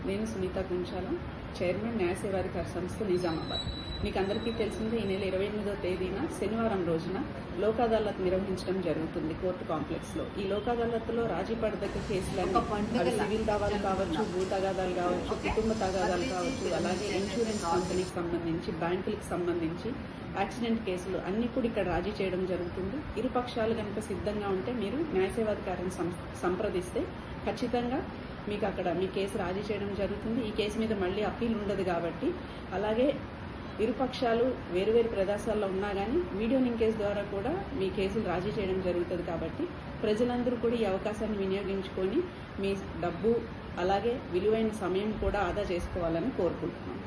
నేను సునీత గుంచాల, చైర్మన్ న్యాయ సేవాధికార సంస్థ నిజామాబాద్. మీకు అందరికీ తెలిసిందే, ఈ నెల 28వ తేదీన శనివారం రోజున లోక్ అదాలత్ నిర్వహించడం జరుగుతుంది కోర్టు కాంప్లెక్స్ లో. ఈ లోక్ అదాలత్ లో రాజీ పడదగ్గ కేసులన్నీ సివిల్ దావాలు కావచ్చు, భూ తగాదాలు కావచ్చు, కుటుంబ తగాదాలు కావచ్చు, అలాగే ఇన్సూరెన్స్ కంపెనీకి సంబంధించి, బ్యాంకులకు సంబంధించి యాక్సిడెంట్ కేసులు అన్ని కూడా ఇక్కడ రాజీ చేయడం జరుగుతుంది. ఇరు పక్షాలు కనుక సిద్ధంగా ఉంటే మీరు న్యాయ సేవాధికారిని సంప్రదిస్తే ఖచ్చితంగా మీకు అక్కడ మీ కేసు రాజీ చేయడం జరుగుతుంది. ఈ కేసు మీద మళ్ళీ అప్పీల్ ఉండదు కాబట్టి, అలాగే ఇరుపక్షాలు వేరువేరు ప్రదేశాల్లో ఉన్నా కానీ వీడియో లింకేజ్ ద్వారా కూడా మీ కేసులు రాజీ చేయడం జరుగుతుంది. కాబట్టి ప్రజలందరూ కూడా ఈ అవకాశాన్ని వినియోగించుకొని మీ డబ్బు అలాగే విలువైన సమయం కూడా ఆదా చేసుకోవాలని కోరుకుంటున్నాను.